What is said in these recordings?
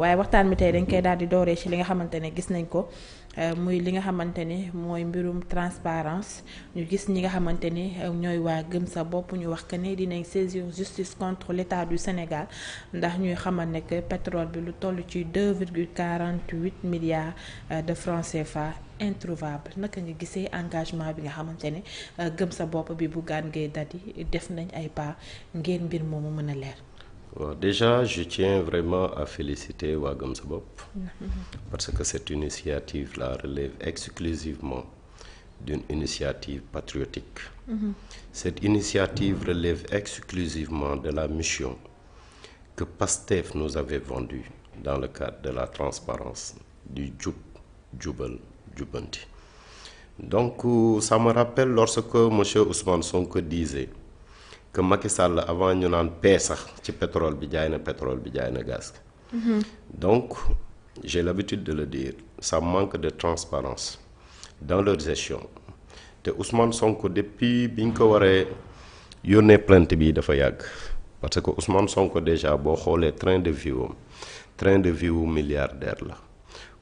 waaye waxtaan bi tey dañ koy daal di dooree ci li nga xamante ne gis nañ ko muy li nga xamante ni mooy mbirum transparence ñu gis ñi nga xamante ni ñooy waa gëm sa bopp ñu wax que ni dinañ saisir justice contre l'État du Sénégal ndax ñuy xamal ne que pétrole bi lu toll ci 2,48 milliards de francs CFA introuvable naka nga gisee engagement bi nga xamante ne gëm sa bopp bi Bougane Gueye Dany def nañ ay pas ngir mbir moomu mën a leer. Bon, déjà, je tiens vraiment à féliciter waa Gëm Sa Bopp parce que cette initiative-là relève exclusivement d'une initiative patriotique. Cette initiative relève exclusivement de la mission que PASTEF nous avait vendue dans le cadre de la transparence, du jub, jubal, jubanti. Donc, ça me rappelle lorsque M. Ousmane Sonko disait que Macky Sall avant ñu naan paix sax ci pétrole bi jaay na pétrole bi jaay na gaz. Donc j'ai l'habitude de le dire, ça manque de transparence dans leur gestion te Ousmane Sonko depuis bi ñu ko waree yónnee plainte bi dafa yàgg parce que Ousmane Sonko déjà boo xoolee train de vie wu milliardaire la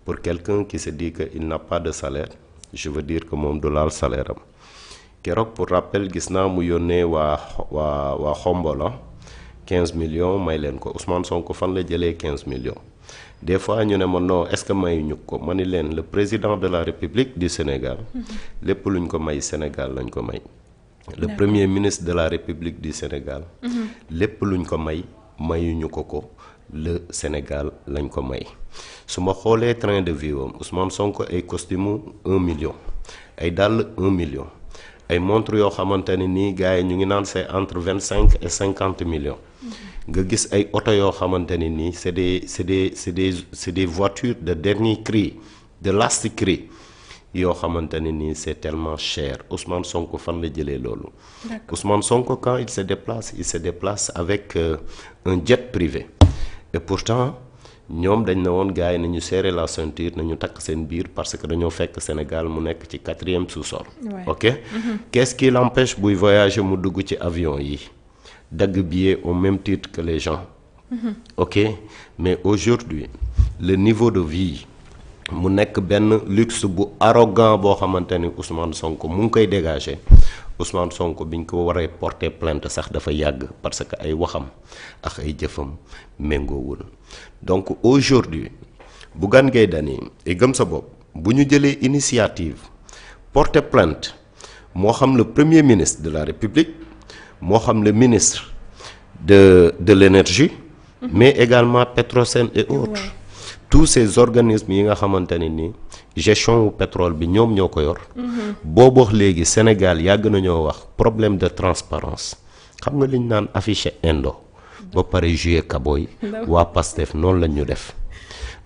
pour quelqu'un qui se dit que il n'a pas de salaire je veux dire que moom du laal salaire am. Keroog pour rappel gis naa mu yónnee waa Xombola 15 millions may leen ko Ousmane Sonko fan la jëlee 15 millions des fois ñu ne ma non est-ce que mayuñu ko ma ni leen le président de la République du Sénégal lépp luñ ko may Sénégal lañ ko may. Le premier ministre de la République du Sénégal lépp luñ ko may mayuñu ko le Sénégal lañ ko may su ma xoolee train de vie am Ousmane Sonko ay costume 1 million ay dàll 1 million. ay montre yoo xamante ne nii gars yi ñu ngi naan c'est entre 25 et 50 millions nga gis ay oto yoo xamante ne nii c'est des voitures de dernier cri de last cri yoo xamante ne nii c'est tellement cher Ousmane Sonko fan la jëlee loolu. Ousmane Sonko quand il se déplace avec un jet privé et pourtant ñoom dañ ne woon gars yi nañu serrer la ceinture nañu takk seen biir parce que dañoo fekk Sénégal mu nekk ci 4e sous-sol. Ok qu'est-ce qui l'empêche buy voyager mu dugg ci avion yi dagg billet au même titre que les gens. Ok mais aujourd'hui le niveau de vie mu nekk benn luxe bu arrogant boo xamante ni Ousmane Sonko mu ngi koy dégager Ousmane Sonko biñ ko waree porter plainte sax dafa yàgg parce que ay waxam ak ay jëfam méngoowul donc aujourd'hui Bougane Gueye Dany et Gëm Sa Bopp bu ñu jëlee initiative porter plainte moo xam le premier ministre de la République moo xam le ministre de l'énergie mais également Petrosen et autres tous ces organismes yi nga xamante ne ni gestion wu pétrole bi ñoom ñoo ko yor boobu wax léegi Sénégal yàgg nañoo wax problème de transparence xam nga li ñu naan affiché indo ba pare jouer kaboy waa PASTEF noonu lañ ñu def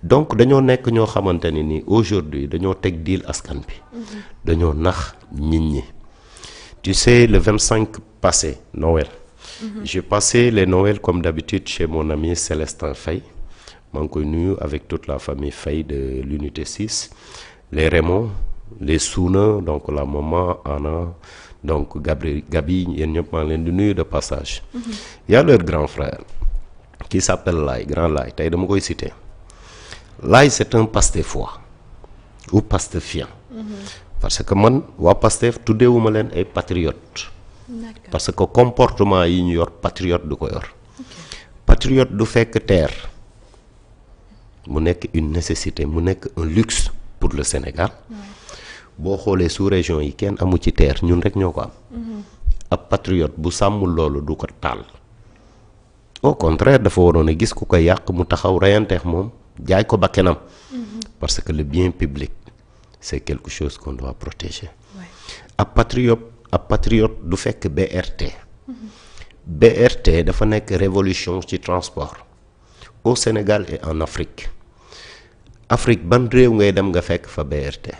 donc dañoo nekk ñoo xamante ne ni aujourd'hui dañoo teg diil askan bi dañoo nax nit ñi tu sais le 25 passé Noël j'ai passé les Noëls comme d'habitude chez mon ami Célestin Faye maa ngi koy nuyu avec toute la famille Faye de l'unité 6 les Raymond les Souna donc la maman Anna donc Gabi yéen ñëpp maa ngi leen di nuyu de passage. Y a leur grand frère qui s'appelle Laye grand Laye tey dama koy citer Laye c'est un pastéfois ou pastefien. Parce que man waa Pastef tuddeewuma leen ay patriotes. Parce que comportement yi ñu yor patriote du ko yor. Patriote du fekk terre. mu nekk une nécessité mu nekk un luxe pour le Sénégal boo xoolee sous-région yi kenn amu ci terre ñun rek ñoo ko am ab patriote bu sàmmul loolu du ko taal au contraire dafa waroon a gis ku ko yàq mu taxaw reyanteex moom jaay ko bakkenam parce que le bien public c'est quelque chose qu'on doit protéger ab patriote du fekk BRT dafa nekk révolution ci transport au Sénégal et en Afrique ban réew ngay dem nga fekk fa BRT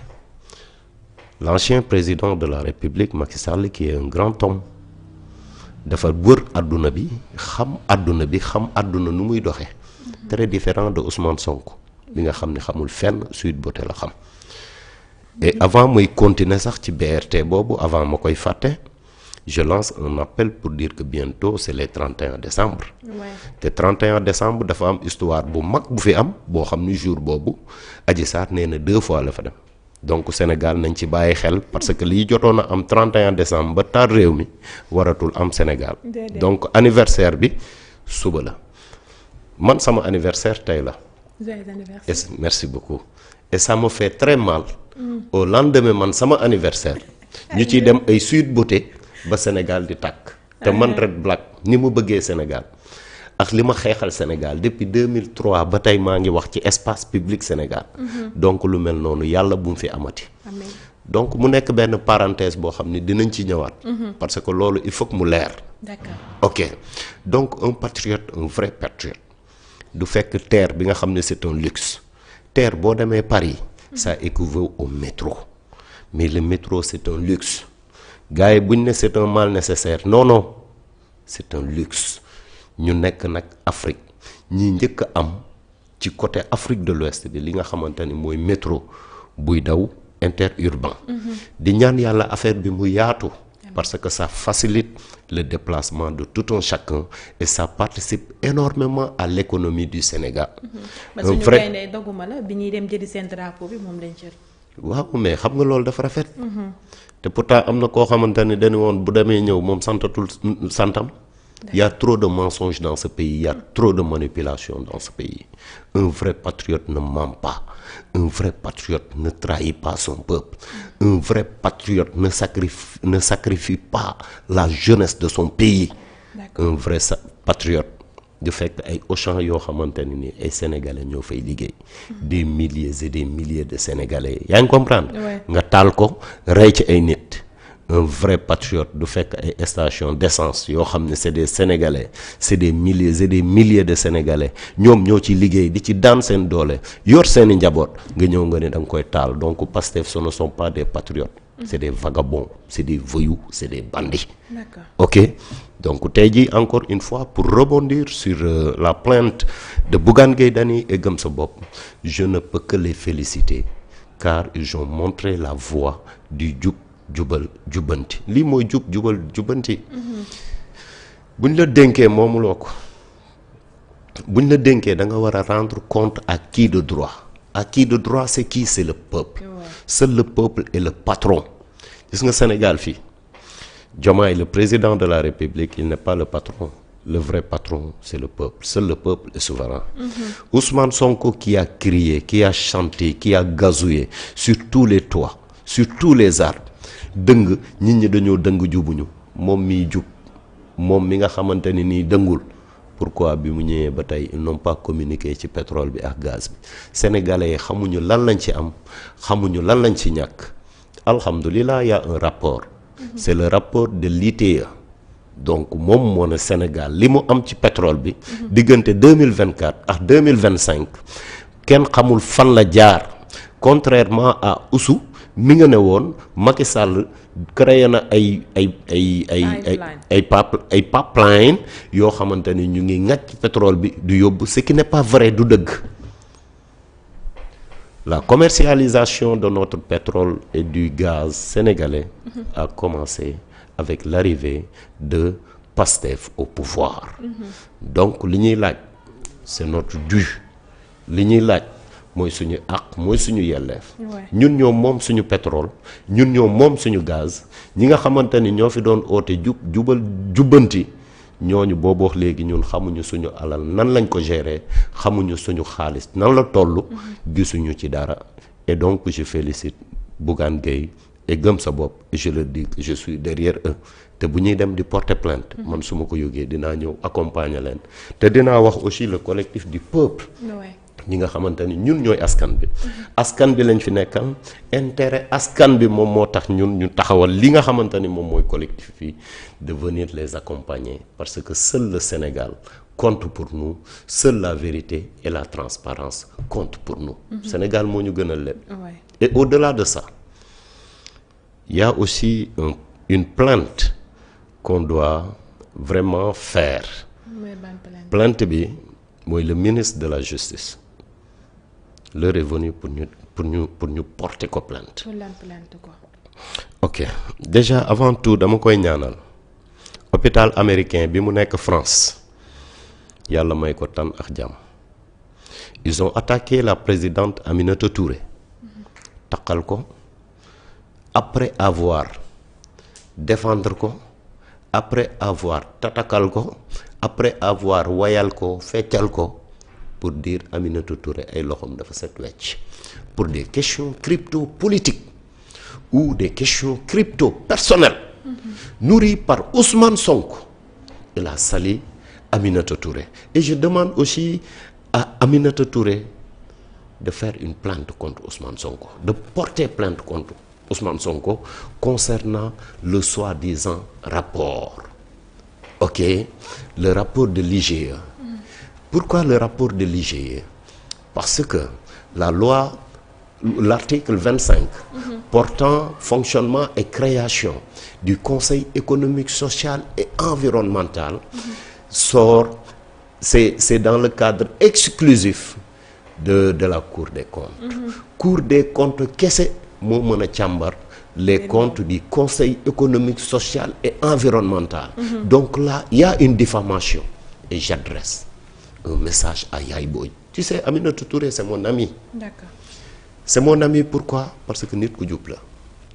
l'ancien président de la République Macky Sall qui est un grand homme dafa wër àdduna bi xam àdduna nu muy doxee très différent de Ousmane Sonko bi nga xam ne xamul fenn Sweet Beauté la xam et avant muy continuer sax ci BRT boobu avant ma koy fàtte je lance un appel pour dire que bientôt c'est les 31 décembre. te 31 décembre dafa am histoire bu mag bu fi am boo xam ni jour boobu Adji Sarr nee na 2 fois la fa dem donc Sénégal nañ ci bàyyi xel parce que liy jotoon a am 31 décembre ba taal réew mi waratul am Sénégal. donc anniversaire bi suba la man sama anniversaire tey la. et merci beaucoup et ça me fait très mal. au lendemain man sama anniversaire. ñu ciy dem ay Sweet Beauté ba Sénégal di tàkk. te man Red Black ni mu bëggee Sénégal ak li ma xeexal Sénégal depuis 2003 ba tey maa ngi wax ci espace public Sénégal. donc lu mel noonu yàlla bu mu fi amati. donc mu nekk benn parenthèse boo xam ni dinañ ci ñëwaat. parce que loolu il faut que mu leer. D'accord. ok donc un patriote un vrai patriote du fekk terre bi nga xam ne c'est un luxe terre boo demee Paris. ça équivaut au métro. mais le métro c'est un luxe gars yi buñ ne c'est un mal nécessaire non non c'est un luxe ñu nekk nag Afrique ñi njëkk a am ci côté Afrique de l'Ouest bi li nga xamante ni mooy métro buy daw interurbain. di ñaan yàlla affaire bi mu yaatu. parce que ça facilite le déplacement de tout un chacun et ça participe énormément à l'économie du Sénégal. ba suñu gaynde doguma la bi ñuy dem jëli seen drapeau bi moom lañ jël. waaw mais xam nga loolu dafa rafet. te pourtant am na koo xamante ne dañu woon bu demee ñëw moom santatul santam. il y a trop de mensonges dans ce pays il y a trop de manipulation dans ce pays. un vrai patriote ne ment pas un vrai patriote ne trahit pas son peuple un vrai patriote ne sacrifie pas la jeunesse de son pays. un vrai patriote du fekk ay Auchan yoo xamante ne ni ay sénégalais ñoo fay liggéey. des milliers et des milliers de sénégalais yaa ngi comprendre. nga taal ko rey ci ay nit. un vrai patriote du fekk ay station d'essence yoo xam ne c'est des sénégalais c'est des milliers et des milliers de sénégalais ñoom ñoo ci liggéey di ci daan seen doole yor seeni njaboot nga ñëw nga ne da nga koy taal donc Pastef ce ne sont pas des patriotes. c'est des vagabonds c'est des voyous c'est des bandits. D'accord. ok donc tey jii encore une fois pour rebondir sur la plainte de Bougane Gueye Dany et Gëm Sa Bopp je ne peux que les féliciter car ils ont montré la voie du jubal jubbanti lii mooy jubal jubbanti. buñ la dénkee moomuloo ko buñ la dénkee da nga war a rendre compte à qui de droit c'est qui c'est le peuple. seul le peuple est le patron. gis nga Sénégal fii Diomaye le président de la République il n'est pas le patron le vrai patron c'est le peuple seul le peuple est souverain. Ousmane Sonko qui a crié qui a chanté qui a gazouillé sur tous les toits sur tous les arbres dëng nit ñi dañoo dëng jubuñu moom miy jub moom mi nga xamante ni nii dëngul pourquoi bi mu ñëwee ba tey ils n'ont pas communiqué ci pétrole bi ak gaz bi sénégalais yi xamuñu lan lañ ci am xamuñu lan lañ ci ñàkk alhamdulilah y a un rapport. c'est le rapport de l'ITIE donc moom moo ne Sénégal li mu am ci pétrole bi. diggante 2024 ak 2025 kenn xamul fan la jaar contrairement à Oussou. mi nga ne woon Macky Sall créé na ay pipeline yoo xamante ni ñu ngi ŋàcc pétrole bi du yóbbu ce qui n'est pas vrai du dëgg. la commercialisation de notre pétrole et du gaz sénégalais a commencé avec l'arrivée de Pastef au pouvoir. donc li ñuy laaj c'est notre dû li ñuy laaj mooy suñu àq mooy suñu yelleef. ñun ñoo moom suñu pétrole ñun ñoo moom suñu gaz ñi nga xamante ni ñoo fi doon oote jubbanti ñooñu boobu wax léegi ñun xamuñu suñu alal nan lañ ko gérer xamuñu suñu xaalis nan la toll gisuñu ci dara et donc je félicite Bougane Gueye et Gëm Sa Bopp et je le dis je suis derrière eux te bu ñuy dem di porter plainte man su ma ko yógee dinaa ñëw accompagner leen te dinaa wax aussi le collectif du peuple. ñi nga xamante ni ñun ñooy askan bi lañ fi nekkal intérêt askan bi moom moo tax ñun ñu taxawal li nga xamante ni moom mooy collectif bi de venir les accompagner parce que seul le Sénégal compte pour nous seule la vérité et la transparence comptent pour nous. Sénégal moo ñu gënal lépp. et au-delà de ça il y a aussi une plainte qu'on doit vraiment faire. plainte bi mooy le ministre de la justice. l'heure est venue pour ñu porter ko plainte. ok déjà avant tout dama koy ñaanal hôpital américain bi mu nekk France yàlla may ko tan ak jàmm ils ont attaqué la présidente Aminata Touré taqal ko après avoir défendre ko après avoir tatakal ko après avoir wayal ko feccal ko pour dire Aminata Touré ay loxoom dafa set wecc pour des questions crypto-politiques ou des questions crypto-personnelles nourries par Ousmane Sonko. Il a sali Aminata Touré. Et je demande aussi à Aminata Touré de faire une plainte contre Ousmane Sonko, de porter plainte contre Ousmane Sonko concernant le soi-disant rapport. Ok, le rapport de l'IGE. Pourquoi le rapport de l'IGE? Parce que la loi, l'article 25 portant fonctionnement et création du Conseil économique, social et environnemental sort, c'est dans le cadre exclusif de la Cour des comptes. Cour des comptes kese moo mën a càmbar les comptes du Conseil économique, social et environnemental. Donc là, il y a une diffamation et j'adresse un message à Yaye Boye. Tu sais, Aminata Touré, c'est mon ami. D'accord. C'est mon ami pourquoi? Parce que nit ku jub la,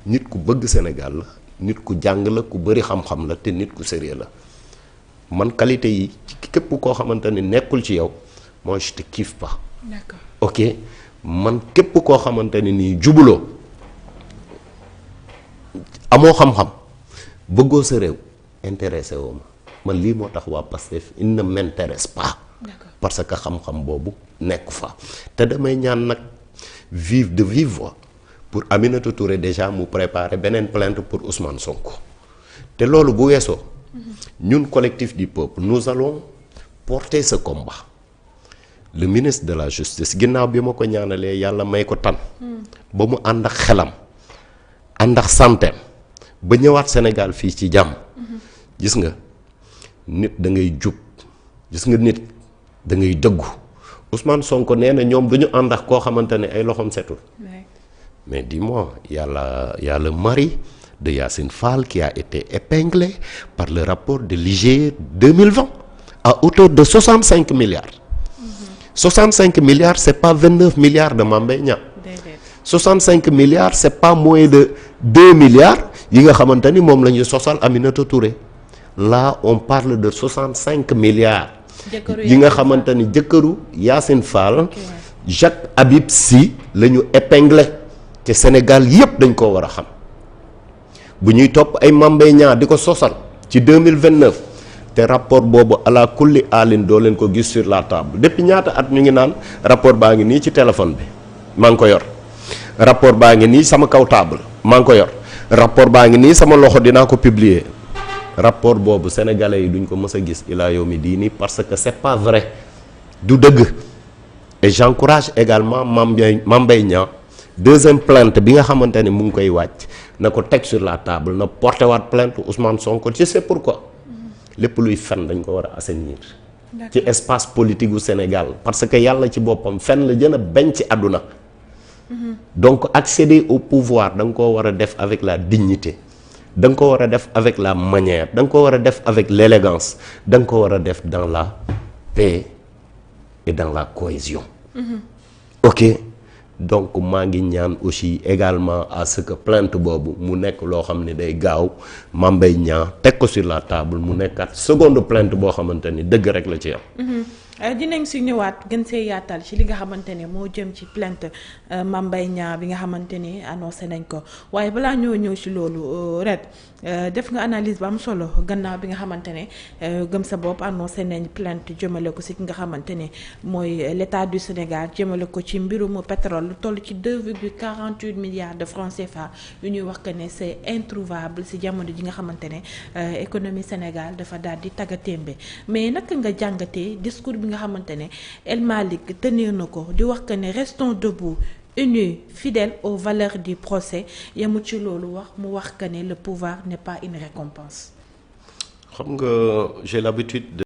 nit ku bëgg Sénégal la, nit ku jàng la, ku bëri xam-xam la te nit ku sérieux la. Man qualité yi képp koo xamante ni nekkul ci yow, moi je te kiffe pas. D'accord. Ok, man képp koo xamante ni nii jubuloo amoo xam-xam bëggoo sa réew intéressé woo ma man lii moo tax waa Pastef il ne m'intéresse pas. D'accord. Parce que xam-xam boobu nekk fa te damay ñaan nag de vive voix pour Aminata Touré déjà mu préparer beneen plainte pour Ousmane Sonko te loolu bu weesoo ñun collectif du peuple nous allons porter ce combat. Le ministre de la justice ginnaaw bi ma ko ñaanalee yàlla may ko tan ba mu ànd ak xelam ànd ak santeem ba ñëwaat Sénégal fii ci jàmm. Gis nga nit da ngay jub, gis nga nit da ngay dëggu. Ousmane Sonko nee na ñoom du ñu ànd ak koo xamante ne ay loxoom setul. Mais dis-moi, il y a le mari de Yacine Fall qui a été épinglé par le rapport de l'IGE 2020 à hauteur de 65 milliards. 65 milliards, c'est pas 29 milliards de Mame Mbaye Niang. 65 milliards, c'est pas moins de 2 milliards yi nga xamante ni moom la ñu sosal Aminata Touré. Là, on parle de 65 milliards. yi nga xamante ni jëkkëru Yacine Fall. Jacques Habib Sy la ñu épinglé te Sénégal yépp dañ koo war a xam bu ñuy topp ay Mame Mbaye Niang di ko sosal ci 2029 te rapport boobu ala kulli alin doo leen ko gis sur la table depuis ñaata at ñu ngi naan rapport baa ngi nii ci téléphone bi maa ngi ko yor rapport baa ngi nii sama kaw table maa ngi ko yor rapport baa ngi nii sama loxo dinaa ko publier rapport boobu sénégalais yi duñ ko mës a gis ilaa yow mi diini parce que c'est pas vrai du dëgg. Et j'encourage également Mame Mbaye Niang deuxième plainte bi nga xamante ne mu ngi koy wàcc na ko teg sur la table na porté waat plainte Ousmane Sonko tu sais pourquoi lépp luy fen dañ ko war a assainir ci espace politique gu Sénégal parce que yàlla ci boppam fen la gën a bañ ci àdduna donc accéder au pouvoir da nga koo war a def avec la dignité da nga ko war a def avec la manière da nga ko war a def avec l'élégance da nga ko war a def dans la paix et dans la cohésion. Ok, donc maa ngi ñaan aussi également à ce que plainte boobu mu nekk loo xam ne day gaaw Mame Mbaye Niang teg ko sur la table mu nekkat seconde plainte boo xamante ni dëgg rek la ci am. dinañ si ñëwaat gën see yaatal ci li nga xamante ne moo jëm ci plainte Mame Mbaye Niang bi nga xamante ni annoncé nañ ko waaye balaa ñëw ci loolu ret def nga analyse bu am solo gannaaw bi nga xamante ne gëm sa bopp annoncé nañ plainte jëmale ko si ki nga xamante ne mooy l'état du Sénégal jëmale ko ci mbirum pétrole lu toll ci 2,48 milliards de francs CFA yu ñuy wax que ne c'est introuvable si jamono ji nga xamante ne économie Sénégal dafa daal di taggatémbe mais naka nga jàngatee discours bi nga xamante ne El Malick tenir na ko di wax que ne restons debout unis fidèles aux valeurs du procès yemul ci loolu mu wax que ne le pouvoir n'est pas une récompense. Xam nga j'ai l'habitude